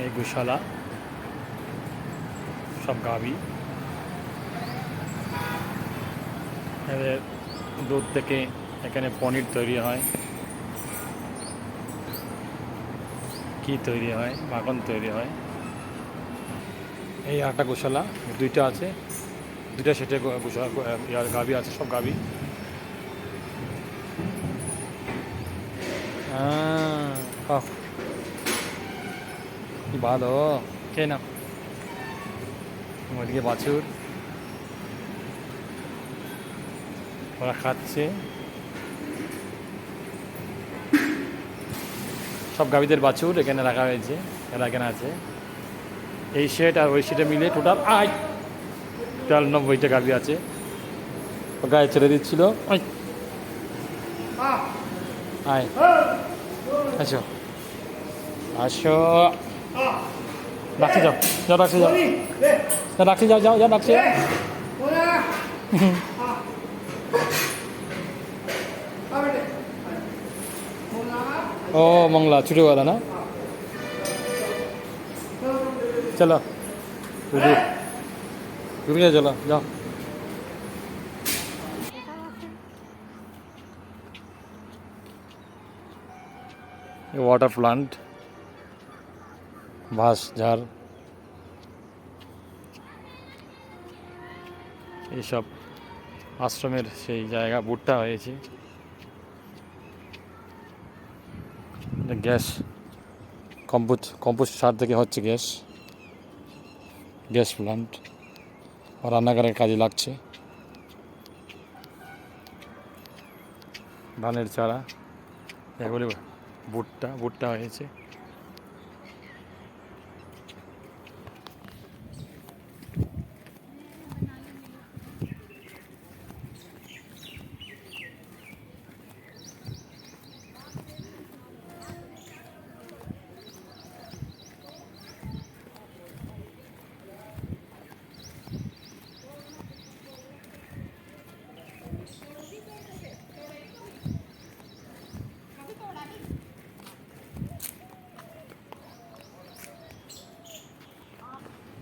এই গোশালা, সব গাভী। এদের দুধ থেকে এখানে পনির তৈরি হয়, কি তৈরি হয়, মাখন তৈরি হয়। এই একটা গোশালা, দুইটা আছে, দুইটা সেটে গোশালা গাভী আছে, সব গাভী। কি ভালো, খেয়ে না। ওইদিকে বাছুর, ওরা খাচ্ছে। সব গাভীদের বাছুর এখানে রাখা হয়েছে, এরা এখানে আছে। এই শেড আর ওই শেডে মিলে টোটাল 90টা গাভী আছে। গায়ে ছেড়ে দিচ্ছিল। আয়, আসো আসো, রাখছি যাও, যাও রাখছি যাও, রাখছি যাও, যাও যাও রাখছি যাও। ও মংলা ছোটোবেলা না, চলো ঘুরে যাও, চলো যাও। ওয়াটার প্লান্ট, বাঁশ ঝাড়, এইসব আশ্রমের সেই জায়গা। ভুট্টা হয়েছে, গ্যাস কম্পোস্ট সার থেকে হচ্ছে গ্যাস প্লান্ট, রান্নাঘরের কাজে লাগছে। ধানের চারা, এগুলি ভুট্টা হয়েছে।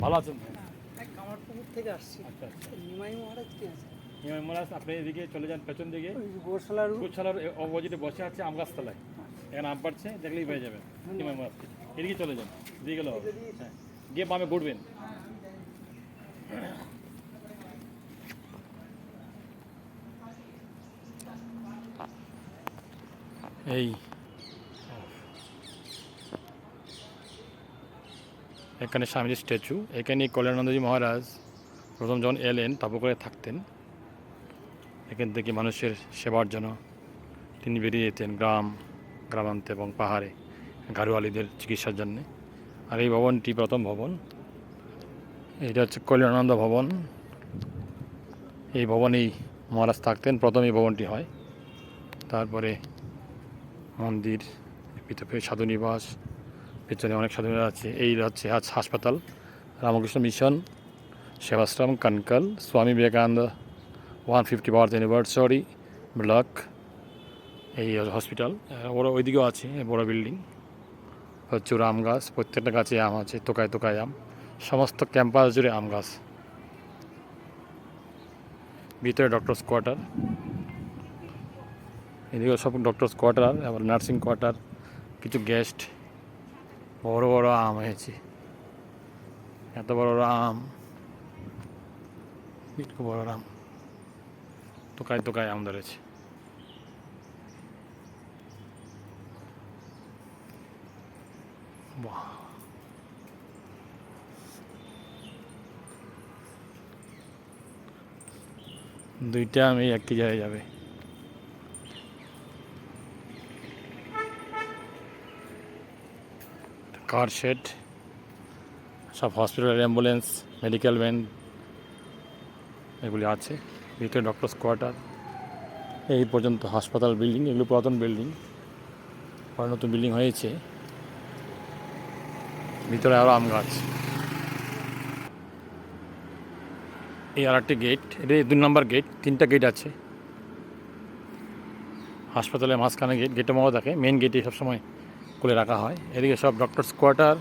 ভালো আছেন? কামারপুকুর থেকে আসছি। আচ্ছা আচ্ছা, নিমাই মহারাজ কি আছে? হিমাই মহারাজ আপনি এদিকে চলে যান, পেছন দিকে ওই গোশালার অপোজিটে বসে আছে আম গাছতলায়। এখানে আম পাড়ছে, দেখলেই পেয়ে যাবেন হিমাই মহারাজকে। এদিকে চলে যান, দিয়ে গেলে হবে। হ্যাঁ, গিয়ে বামে ঘুরবেন। এই এখানে স্বামীজির স্ট্যাচু। এখানে কল্যাণানন্দজি মহারাজ প্রথম যখন এলেন তপ করে থাকতেন, এখান থেকে মানুষের সেবার জন্য তিনি বেরিয়ে যেতেন গ্রামান্তে এবং পাহাড়ে গাড়োয়ালিদের চিকিৎসার জন্যে। আর এই ভবনটি প্রথম ভবন, এটা হচ্ছে কল্যাণানন্দ ভবন। এই ভবনেই মহারাজ থাকতেন, প্রথম এই ভবনটি হয়। তারপরে মন্দির, ভিতরে সাধু নিবাস, পেছনে অনেক সাধুরা আছে। এই হচ্ছে হাসপাতাল, Ramakrishna mission Sevashram কনকল, Swami Vivekananda 150 birth anniversary block. এই হসপিটাল, ওরা ওইদিকেও আছে বড় বিল্ডিং। প্রচুর আম গাছ, প্রত্যেকটা গাছে আম আছে, তোকায় তোকায় আম। সমস্ত ক্যাম্পাস জুড়ে আম গাছ। ভিতরে ডক্টরস কোয়ার্টার, এদিকে সব ডক্টরস কোয়ার্টার, আবার নার্সিং কোয়ার্টার, কিছু গেস্ট। বড় বড় আম হয়েছে, এত বড় বড় আম, খুব বড় আম, তোকায় তোকায় আম ধরেছে। বাহ, দুইটা আমি একই জায়গায় যাবে। কার শেড, সব হসপিটাল, অ্যাম্বুলেন্স, মেডিকেল ভ্যান এগুলি আছে। ভিতরে ডক্টরস কোয়ার্টার। এই পর্যন্ত হাসপাতাল বিল্ডিং, এগুলো পুরাতন বিল্ডিং, পরে নতুন বিল্ডিং হয়েছে। ভিতরে আরও আম গাছ। এই আর একটি গেট, এটা 2 নম্বর গেট, 3টা গেট আছে। হাসপাতালের মাঝখানে গেটে বন্ধ থাকে, মেন গেটে সবসময় খুলে রাখা হয়। এদিকে সব ডক্টরস কোয়ার্টার,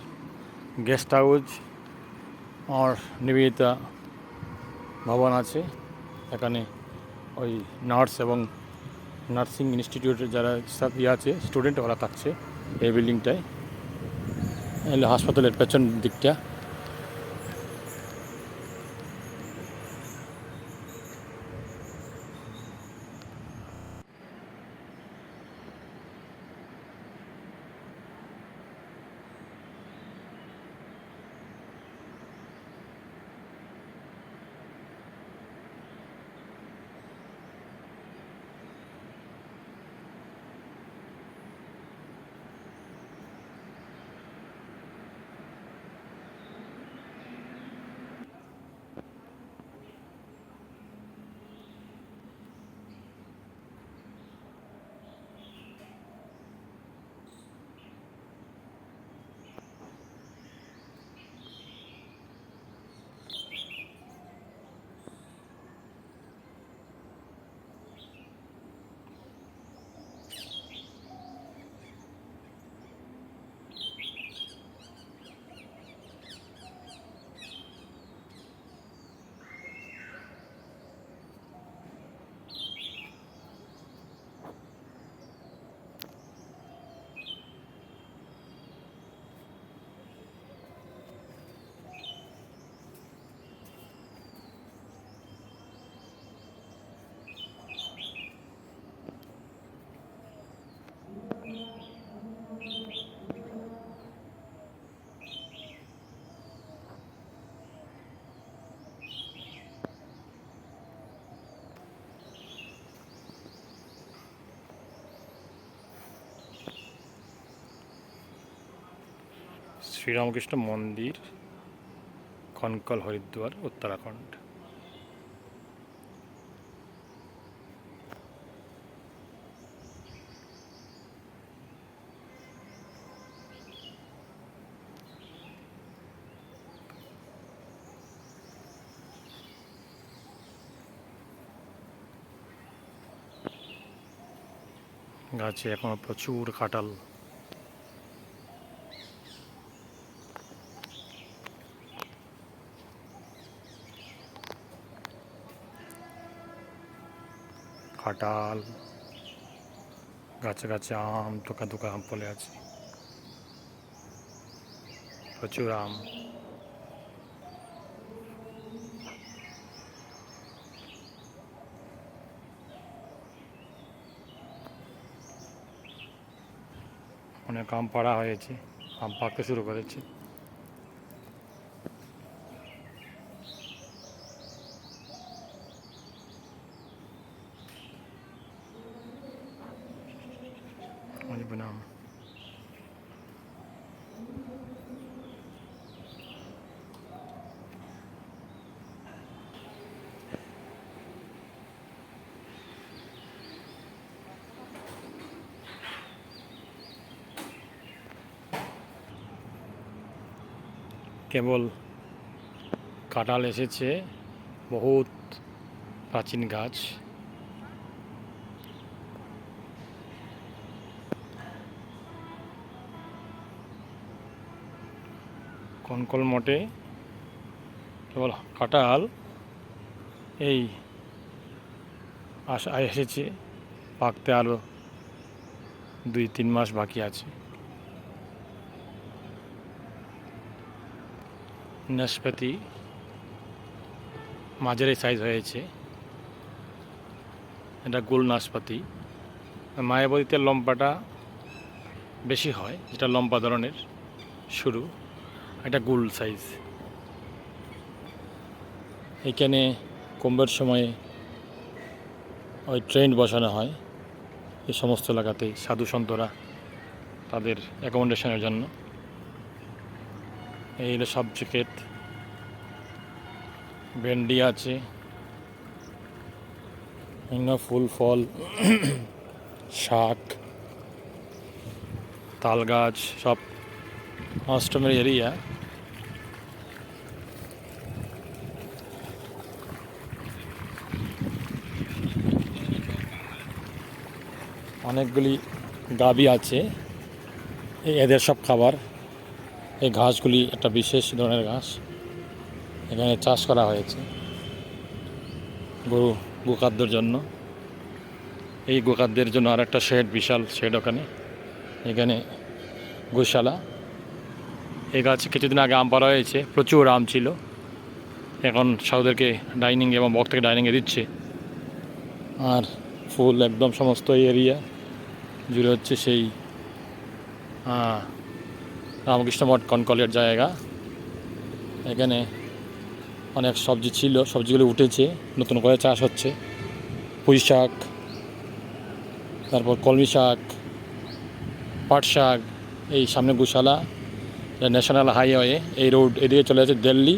গেস্ট হাউস আর নিবেদিতা ভবন আছে। এখানে ওই নার্স এবং নার্সিং ইনস্টিটিউটের যারা সব আছে স্টুডেন্ট, ওরা থাকছে এই বিল্ডিংটায়। এলো হাসপাতালের পেছন দিকটা। শ্রীরামকৃষ্ণ মন্দির, কনকল, হরিদ্বার, উত্তরাখণ্ড। গাছে এখনো প্রচুর কাঁঠাল। কাঁঠাল গাছে গাছে আম, থোকা থোকা আম ফলে আছে, প্রচুর আম। অনেক আম পাড়া হয়েছে, আম পাকতে শুরু করেছে। আম কেবল কাঁঠাল এসেছে, বহুত প্রাচীন গাছ। কনকল মঠে কেবল কাঁঠাল এই এসেছে, পাকতে আরও 2-3 মাস বাকি আছে। নাশপাতি মাঝারি সাইজ হয়েছে, এটা গোল নাশপাতি। মায়াবতীতে লম্বাটা বেশি হয়, যেটা লম্বা ধরনের শুরু, এটা গোল সাইজ। এখানে কুম্ভের সময়ে ওই ট্রেন বসানো হয় এই সমস্ত এলাকাতে, সাধু সন্তরা তাদের অ্যাকোমোডেশনের জন্য। এই হলো সবজি ক্ষেত, ভেন্ডি আছে, ফুল ফল, শাক, তাল গাছ, সব অষ্টমের এরিয়া। অনেকগুলি গাভী আছে, এদের সব খাবার এই ঘাসগুলি একটা বিশেষ ধরনের ঘাস, এখানে চাষ করা হয়েছে গরু গোখাদ্যের জন্য। এই গোখাদ্যের জন্য আর একটা শেড, বিশাল শেড ওখানে, এখানে গোশালা। এই গাছে কিছুদিন আগে আম পাড়া হয়েছে, প্রচুর আম ছিল, এখন সাধুদেরকে ডাইনিং এবং ভক্তকে ডাইনিংয়ে দিচ্ছে। আর ফুল একদম সমস্ত এরিয়া জুড়ে হচ্ছে সেই রামকৃষ্ণ মঠ কনকলের জায়গা। এখানে অনেক সবজি ছিল, সবজিগুলো উঠেছে, নতুন করে চাষ হচ্ছে। পুঁই শাক, তারপর কলমি শাক, পাট শাক। এই সামনে গোশালা, ন্যাশনাল হাইওয়ে, এই রোড এদিকে চলে যাচ্ছে দিল্লি,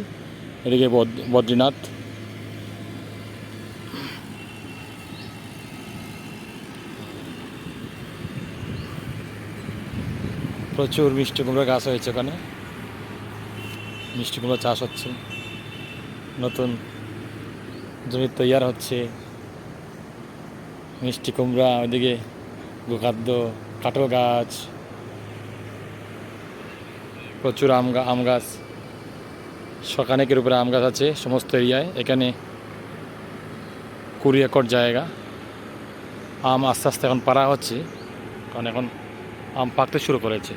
এদিকে বদ্রীনাথ। প্রচুর মিষ্টি কুমড়ো গাছ হয়েছে ওখানে, মিষ্টি কুমড়ো চাষ হচ্ছে, নতুন জমি তৈয়ার হচ্ছে। মিষ্টি কুমড়া, ওইদিকে গোখাদ্য, কাঁঠাল গাছ, প্রচুর আম গাছ, শখানেকের উপরে আম গাছ আছে সমস্ত এরিয়ায়। এখানে 20 একর জায়গা। আম আস্তে আস্তে এখন পাড়া হচ্ছে, কারণ এখন আম পাকতে শুরু করেছে।